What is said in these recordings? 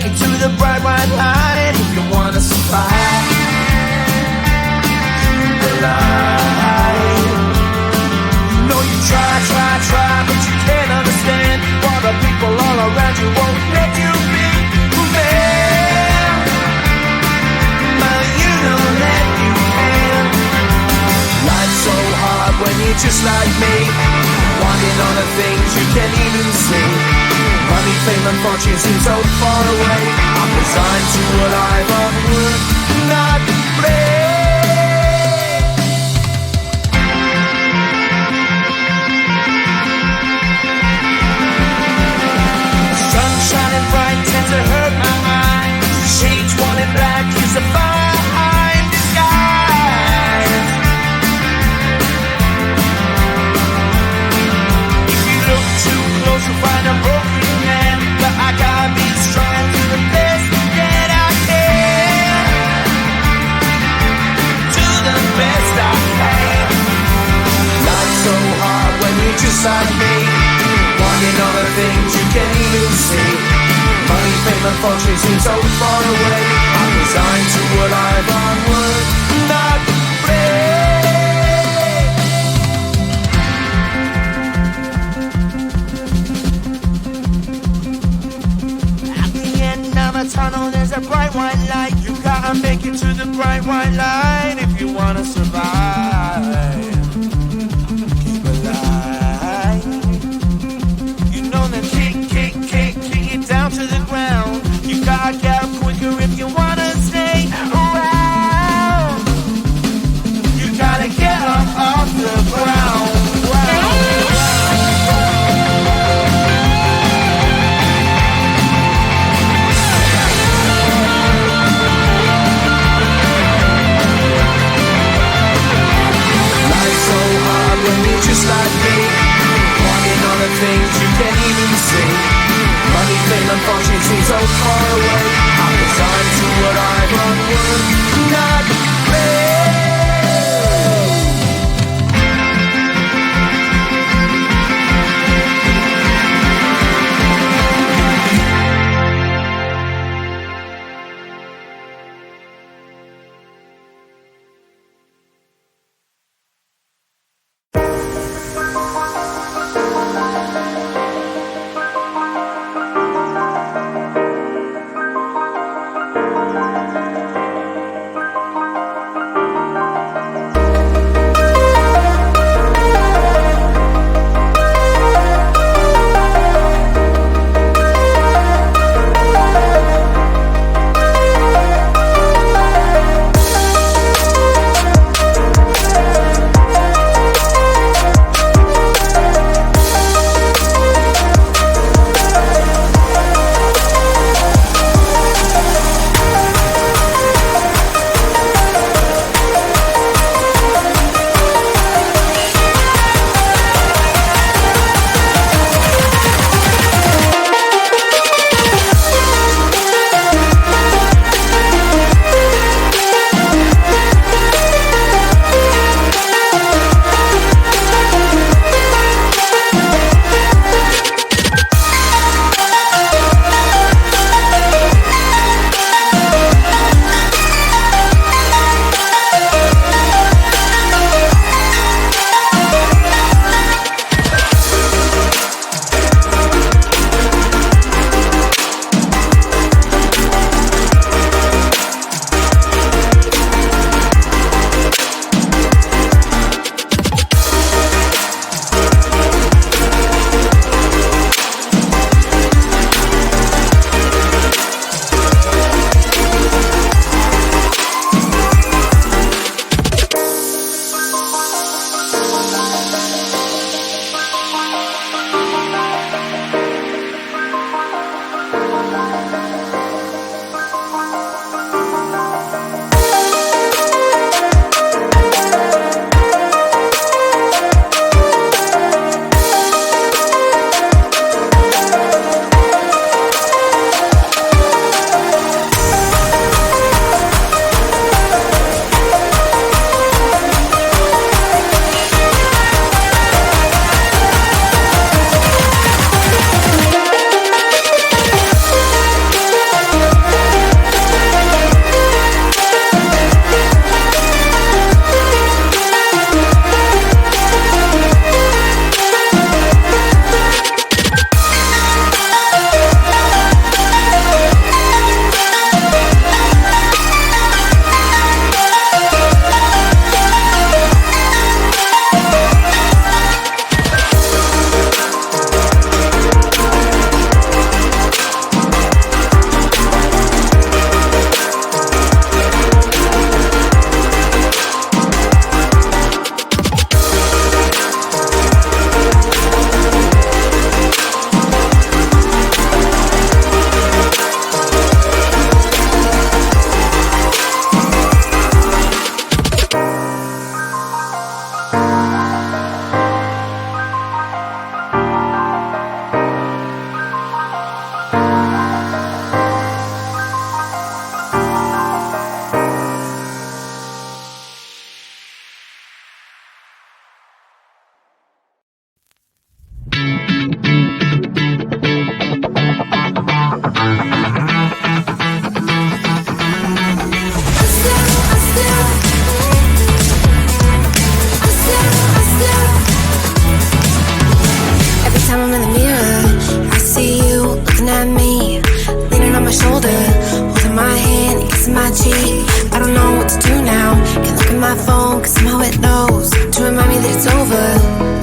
make it to the bright white line if you wanna survive. The line. You know you try, but you can't understand why the people all around you won't let you be who man. But you know that you can. Life's so hard when you're just like me, wanting all the things you can't even see. Money, fame and fortune seem so far away. I'm resigned to a life of work, not play. Sun shining bright tends to hurt my mind. Shades worn in black is a fine disguise. If you look too close you'll find a broken man, but I gotta be strong to the best that I can. To the best I can. Life's so hard when you're just like me, wanting all the things you can't even see. Money, fame and fortune seem so far away. I'm resigned to a life on work, not play. At the end of a tunnel there's a bright white light. You gotta make it to the bright white light if you wanna survive. Keep alive. You know that kick it down to the ground. You gotta get up quicker if you wanna stay around. You gotta get up off the ground. Life's so hard when you're just like me, wanting all the things you can't even see. Money, fame and fortune seem so far away. I'm resigned to what I've unworked, not play. my shoulder, holding my hand and kissing my cheek. I don't know what to do now. Can't look at my phone, cause somehow it knows to remind me that it's over.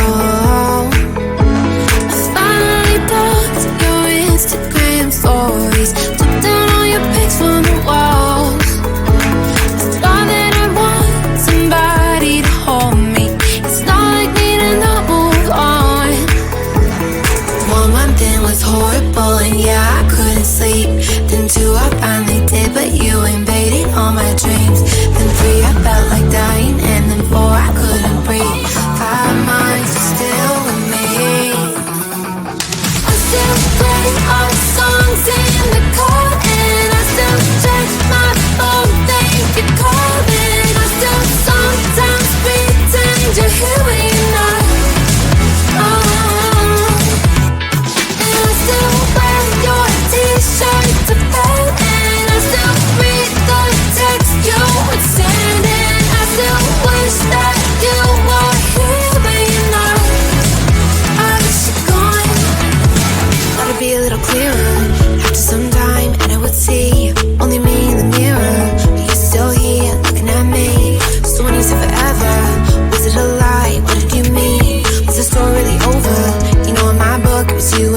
Oh, I finally blocked your Instagram stories, took down all your pics from the walls. I thought that I want somebody to hold me. It's not like me to not move on. 1 month in was horrible, and yeah, I couldn't sleep. Then 2, I finally did, but you invaded all my dreams. Then 3, I felt like dying, and then 4, I couldn't breathe. 5 months, you're still with me. I still play all the songs in the car, and I still check my phone, think you're calling. I still sometimes pretend you're here when you're not. And I still wear your t-shirt to bed, and I still read the text you would send, and I still wish that you were here when you're not. I wish you're gone. Thought it'd be a little clearer after some time, and I would see only me in the mirror, but you're still here looking at me. So when you said forever, was it a lie? What did you mean? Was the story really over? You know, in my book, it was you